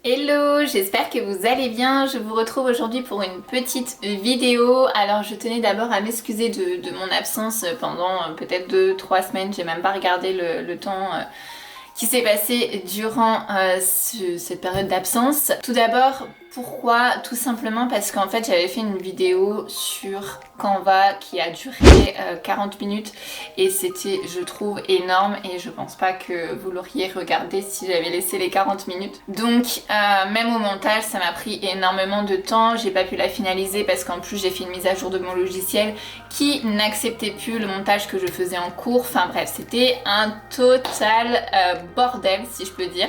Hello, j'espère que vous allez bien. Je vous retrouve aujourd'hui pour une petite vidéo. Alors je tenais d'abord à m'excuser de mon absence pendant peut-être 2-3 semaines. J'ai même pas regardé le temps qui s'est passé durant cette période d'absence. Tout d'abord, pourquoi? Tout simplement parce qu'en fait j'avais fait une vidéo sur Canva qui a duré 40 minutes et c'était, je trouve, énorme et je pense pas que vous l'auriez regardé si j'avais laissé les 40 minutes. Donc même au montage ça m'a pris énormément de temps, j'ai pas pu la finaliser parce qu'en plus j'ai fait une mise à jour de mon logiciel qui n'acceptait plus le montage que je faisais en cours. Enfin bref, c'était un total bordel si je peux dire.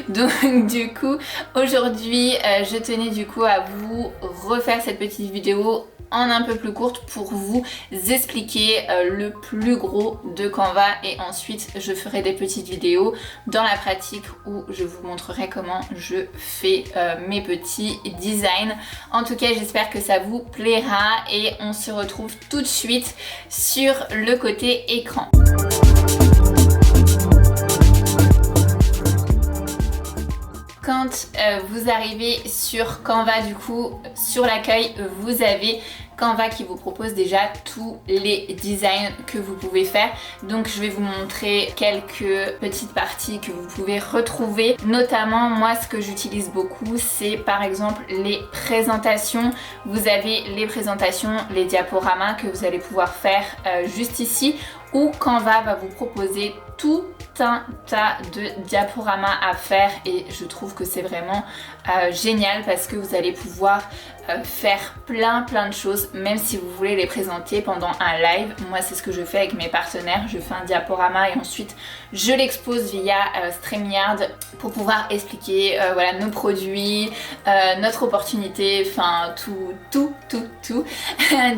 Donc du coup aujourd'hui je tenais du coup à vous refaire cette petite vidéo en un peu plus courte pour vous expliquer le plus gros de Canva et ensuite je ferai des petites vidéos dans la pratique où je vous montrerai comment je fais mes petits designs. En tout cas j'espère que ça vous plaira et on se retrouve tout de suite sur le côté écran. Quand vous arrivez sur Canva, du coup, sur l'accueil, vous avez Canva qui vous propose déjà tous les designs que vous pouvez faire. Donc je vais vous montrer quelques petites parties que vous pouvez retrouver. Notamment, moi, ce que j'utilise beaucoup, c'est par exemple les présentations. Vous avez les présentations, les diaporamas que vous allez pouvoir faire juste ici, où Canva va vous proposer tout un tas de diaporamas à faire et je trouve que c'est vraiment génial parce que vous allez pouvoir faire plein de choses même si vous voulez les présenter pendant un live. Moi c'est ce que je fais avec mes partenaires, je fais un diaporama et ensuite je l'expose via StreamYard pour pouvoir expliquer voilà, nos produits, notre opportunité, enfin tout.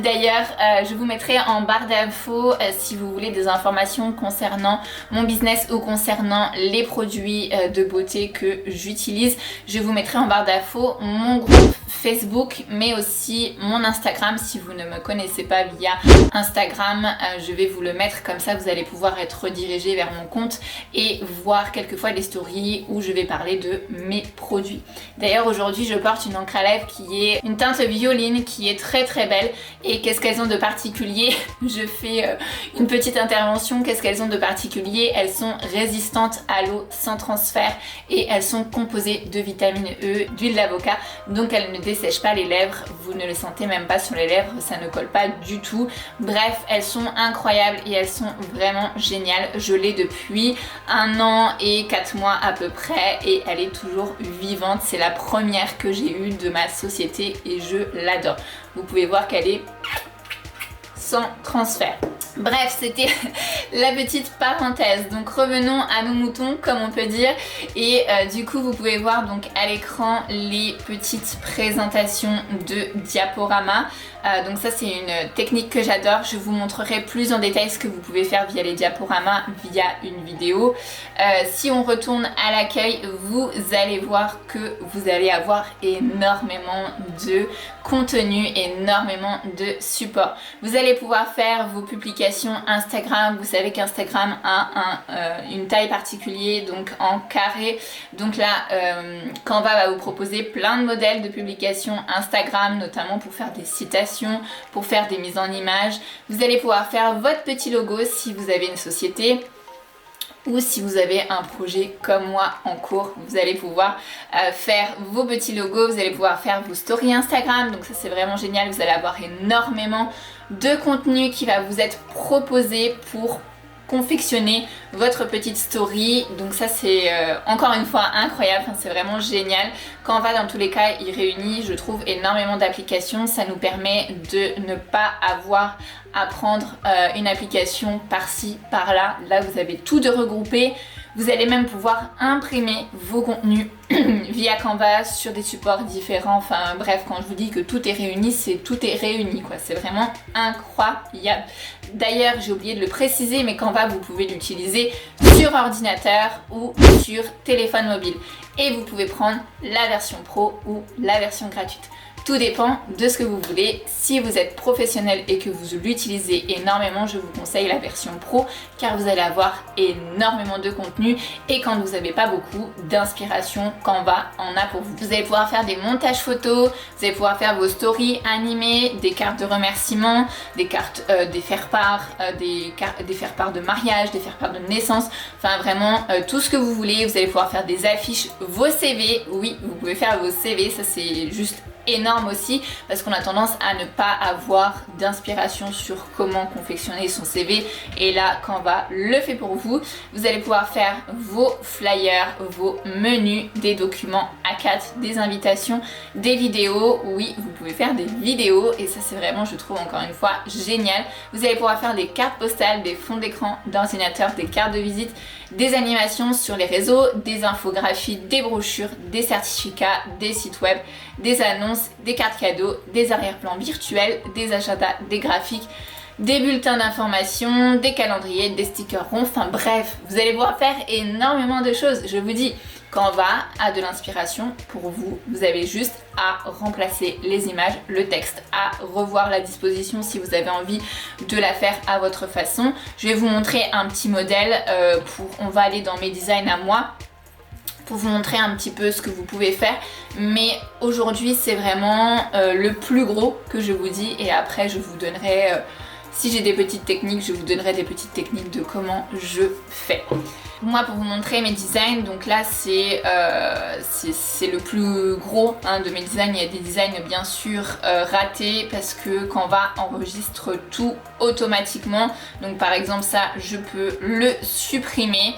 D'ailleurs je vous mettrai en barre d'infos si vous voulez des informations concernant mon business ou concernant les produits de beauté que j'utilise. Je vous mettrai en barre d'infos mon groupe Facebook mais aussi mon Instagram. Si vous ne me connaissez pas via Instagram, je vais vous le mettre, comme ça vous allez pouvoir être redirigé vers mon compte et voir quelquefois les stories où je vais parler de mes produits. D'ailleurs aujourd'hui je porte une encre à lèvres qui est une teinte violine qui est très belle. Et qu'est-ce qu'elles ont de particulier? Je fais une petite intervention. Qu'est-ce qu'elles ont de particulier? Elles sont résistantes à l'eau sans transfert et elles sont composées de vitamine E, d'huile d'avocat, donc elles ne dessèchent pas les lèvres, vous ne le sentez même pas sur les lèvres, ça ne colle pas du tout. Bref, elles sont incroyables et elles sont vraiment géniales. Je l'ai depuis 1 an et 4 mois à peu près et elle est toujours vivante. C'est la première que j'ai eue de ma société et je l'adore. Vous pouvez voir qu'elle est sans transfert. Bref, c'était la petite parenthèse. Donc revenons à nos moutons comme on peut dire et du coup vous pouvez voir donc à l'écran les petites présentations de diaporamas. Donc ça c'est une technique que j'adore. Je vous montrerai plus en détail ce que vous pouvez faire via les diaporamas via une vidéo. Si on retourne à l'accueil, vous allez voir que vous allez avoir énormément de contenu, énormément de support. Vous allez pouvoir faire vos publications Instagram. Vous savez qu'Instagram a une taille particulière, donc en carré. Donc là, Canva va vous proposer plein de modèles de publications Instagram, notamment pour faire des citations, pour faire des mises en images. Vous allez pouvoir faire votre petit logo si vous avez une société. Ou si vous avez un projet comme moi en cours, vous allez pouvoir faire vos petits logos, vous allez pouvoir faire vos stories Instagram, donc ça c'est vraiment génial, vous allez avoir énormément de contenu qui va vous être proposé pour confectionner votre petite story. Donc ça c'est encore une fois incroyable, enfin, c'est vraiment génial. Canva dans tous les cas il réunit, je trouve, énormément d'applications. Ça nous permet de ne pas avoir à prendre une application par-ci par-là. Là vous avez tout de regroupé. Vous allez même pouvoir imprimer vos contenus via Canva sur des supports différents. Enfin bref, quand je vous dis que tout est réuni, c'est tout est réuni quoi. C'est vraiment incroyable. D'ailleurs, j'ai oublié de le préciser, mais Canva, vous pouvez l'utiliser sur ordinateur ou sur téléphone mobile. Et vous pouvez prendre la version pro ou la version gratuite. Tout dépend de ce que vous voulez. Si vous êtes professionnel et que vous l'utilisez énormément, je vous conseille la version pro car vous allez avoir énormément de contenu et quand vous n'avez pas beaucoup d'inspiration, Canva en a pour vous. Vous allez pouvoir faire des montages photos, vous allez pouvoir faire vos stories animées, des cartes de remerciement, des cartes, des faire-part, des faire-part de mariage, des faire-part de naissance, enfin vraiment tout ce que vous voulez. Vous allez pouvoir faire des affiches, vos CV, oui, vous pouvez faire vos CV, ça c'est juste énorme aussi parce qu'on a tendance à ne pas avoir d'inspiration sur comment confectionner son CV et là Canva le fait pour vous. Vous allez pouvoir faire vos flyers, vos menus, des documents A4, des invitations, des vidéos. Oui, vous pouvez faire des vidéos et ça c'est vraiment, je trouve encore une fois génial. Vous allez pouvoir faire des cartes postales, des fonds d'écran d'ordinateur, des cartes de visite, des animations sur les réseaux, des infographies, des brochures, des certificats, des sites web, des annonces, des cartes cadeaux, des arrière-plans virtuels, des agendas, des graphiques, des bulletins d'information, des calendriers, des stickers ronds, enfin bref, vous allez pouvoir faire énormément de choses. Je vous dis, Canva a de l'inspiration pour vous. Vous avez juste à remplacer les images, le texte, à revoir la disposition si vous avez envie de la faire à votre façon. Je vais vous montrer un petit modèle on va aller dans mes designs à moi pour vous montrer un petit peu ce que vous pouvez faire. Mais aujourd'hui, c'est vraiment le plus gros que je vous dis et après je vous donnerai, si j'ai des petites techniques, je vous donnerai des petites techniques de comment je fais. Moi pour vous montrer mes designs, donc là c'est le plus gros de mes designs. Il y a des designs bien sûr ratés parce que Canva enregistre tout automatiquement. Donc par exemple ça je peux le supprimer.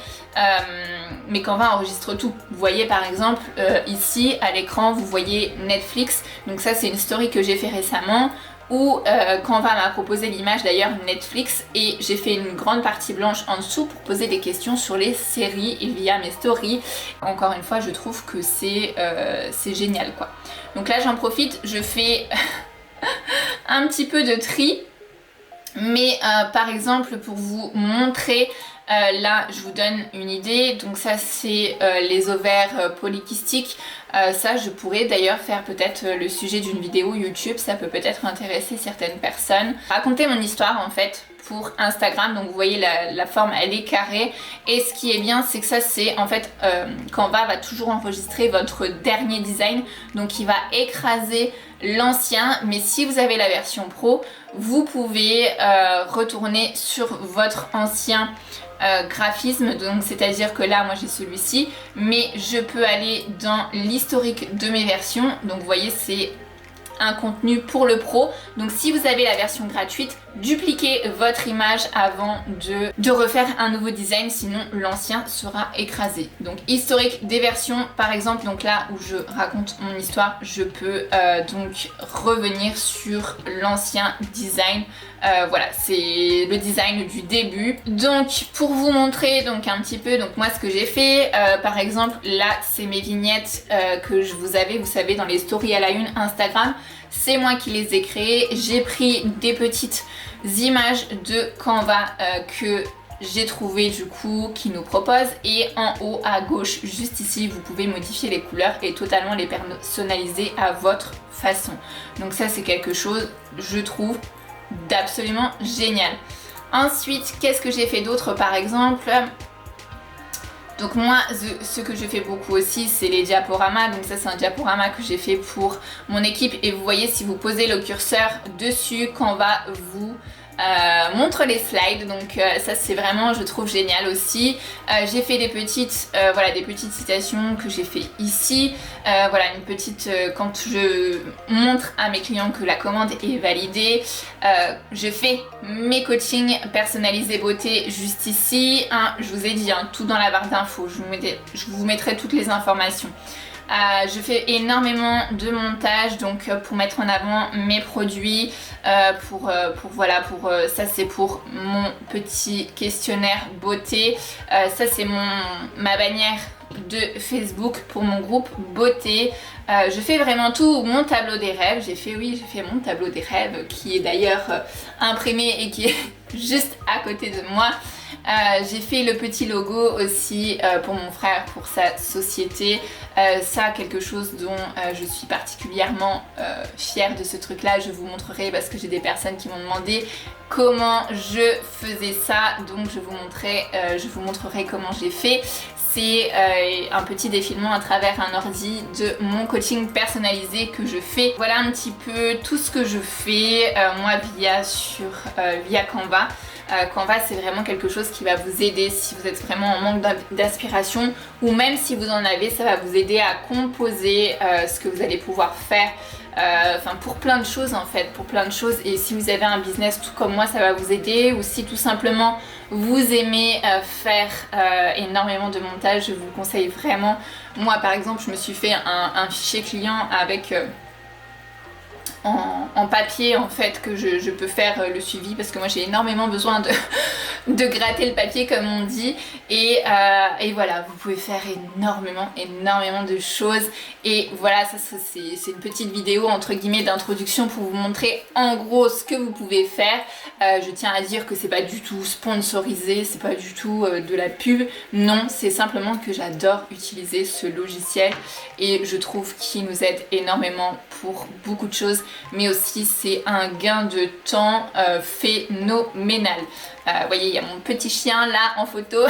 Mais Canva enregistre tout. Vous voyez par exemple ici à l'écran vous voyez Netflix. Donc ça c'est une story que j'ai fait récemment où Canva m'a proposé l'image d'ailleurs Netflix et j'ai fait une grande partie blanche en dessous pour poser des questions sur les séries et via mes stories. Encore une fois je trouve que c'est génial quoi. Donc là j'en profite, je fais un petit peu de tri. Mais par exemple pour vous montrer, là je vous donne une idée, donc ça c'est les ovaires polykystiques. Ça je pourrais d'ailleurs faire peut-être le sujet d'une vidéo YouTube, ça peut peut-être intéresser certaines personnes. Raconter mon histoire en fait pour Instagram, donc vous voyez la forme elle est carrée et ce qui est bien c'est que ça c'est en fait Canva va toujours enregistrer votre dernier design, donc il va écraser l'ancien, mais si vous avez la version pro vous pouvez retourner sur votre ancien graphisme, donc c'est à dire que là moi j'ai celui-ci mais je peux aller dans l'historique de mes versions, donc vous voyez c'est un contenu pour le pro. Donc si vous avez la version gratuite, dupliquez votre image avant de refaire un nouveau design, sinon l'ancien sera écrasé. Donc historique des versions par exemple, donc là où je raconte mon histoire, je peux donc revenir sur l'ancien design. Voilà, c'est le design du début. Donc pour vous montrer donc un petit peu donc moi ce que j'ai fait, par exemple là c'est mes vignettes que je vous avais, vous savez, dans les stories à la une Instagram. C'est moi qui les ai créées. J'ai pris des petites images de Canva que j'ai trouvé du coup qui nous propose et en haut à gauche juste ici vous pouvez modifier les couleurs et totalement les personnaliser à votre façon. Donc ça c'est quelque chose je trouve d'absolument génial. Ensuite qu'est-ce que j'ai fait d'autre par exemple? Donc moi, ce que je fais beaucoup aussi, c'est les diaporamas. Donc ça, c'est un diaporama que j'ai fait pour mon équipe. Et vous voyez, si vous posez le curseur dessus, Canva vous montre les slides. Donc ça, c'est vraiment, je trouve, génial aussi. J'ai fait des petites citations que j'ai fait ici. Voilà, une petite, quand je montre à mes clients que la commande est validée, je fais mes coachings personnalisés beauté juste ici. Je vous ai dit, tout dans la barre d'infos, je vous mettrai toutes les informations. Je fais énormément de montage donc pour mettre en avant mes produits, ça c'est pour mon petit questionnaire beauté, ça c'est ma bannière de Facebook pour mon groupe beauté. Je fais vraiment tout, mon tableau des rêves, j'ai fait mon tableau des rêves qui est d'ailleurs imprimé et qui est juste à côté de moi. J'ai fait le petit logo aussi pour mon frère, pour sa société. Ça, quelque chose dont je suis particulièrement fière de ce truc là. Je vous montrerai parce que j'ai des personnes qui m'ont demandé comment je faisais ça, donc je vous montrerai comment j'ai fait. C'est un petit défilement à travers un ordi de mon coaching personnalisé que je fais. Voilà un petit peu tout ce que je fais moi via Canva. Canva, c'est vraiment quelque chose qui va vous aider si vous êtes vraiment en manque d'inspiration, ou même si vous en avez, ça va vous aider à composer ce que vous allez pouvoir faire. Enfin pour plein de choses en fait, pour plein de choses. Et si vous avez un business tout comme moi, ça va vous aider. Ou si tout simplement vous aimez faire énormément de montage, je vous le conseille vraiment. Moi par exemple, je me suis fait un fichier client avec en papier en fait, que je peux faire le suivi, parce que moi j'ai énormément besoin de gratter le papier comme on dit, et voilà, vous pouvez faire énormément de choses. Et voilà, ça c'est une petite vidéo entre guillemets d'introduction pour vous montrer en gros ce que vous pouvez faire. Je tiens à dire que c'est pas du tout sponsorisé, c'est pas du tout de la pub, non, c'est simplement que j'adore utiliser ce logiciel et je trouve qu'il nous aide énormément pour beaucoup de choses, mais aussi c'est un gain de temps phénoménal. Vous voyez, il y a mon petit chien là en photo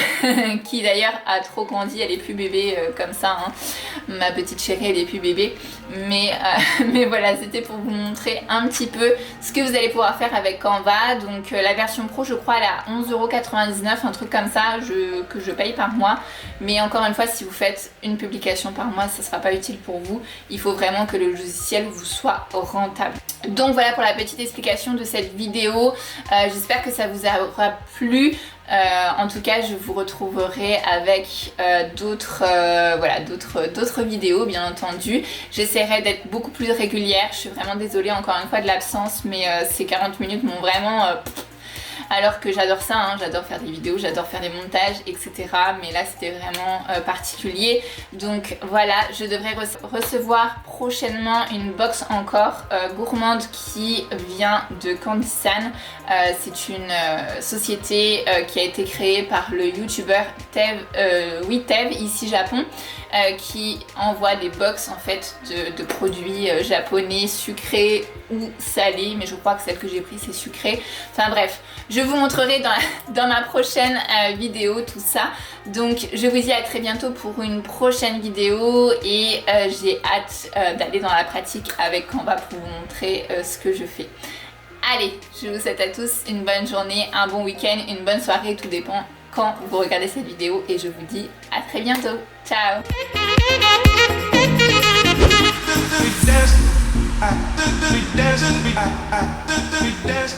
qui d'ailleurs a trop grandi, elle est plus bébé comme ça, hein. Ma petite chérie, elle est plus bébé, mais voilà, c'était pour vous montrer un petit peu ce que vous allez pouvoir faire avec Canva. Donc la version pro, je crois, elle est à 11,99 €, un truc comme ça, que je paye par mois. Mais encore une fois, si vous faites une publication par mois, ça sera pas utile pour vous. Il faut vraiment que le logiciel vous soit rentable. Donc voilà pour la petite explication de cette vidéo. J'espère que ça vous aura plu. En tout cas, je vous retrouverai avec d'autres vidéos, bien entendu. J'essaierai d'être beaucoup plus régulière. Je suis vraiment désolée encore une fois de l'absence, mais ces 40 minutes m'ont vraiment... alors que j'adore ça, hein, j'adore faire des vidéos, j'adore faire des montages, etc. Mais là, c'était vraiment particulier. Donc voilà, je devrais recevoir prochainement une box encore gourmande qui vient de Candy San. C'est une société qui a été créée par le youtubeur Tev ici Japon, qui envoie des box en fait de produits japonais sucrés ou salés, mais je crois que celle que j'ai prise c'est sucré. Enfin bref, je vous montrerai dans ma prochaine vidéo tout ça. Donc je vous dis à très bientôt pour une prochaine vidéo, et j'ai hâte d'aller dans la pratique avec Canva pour vous montrer ce que je fais. Allez, je vous souhaite à tous une bonne journée, un bon week-end, une bonne soirée, tout dépend quand vous regardez cette vidéo, et je vous dis à très bientôt. Ciao. We dance,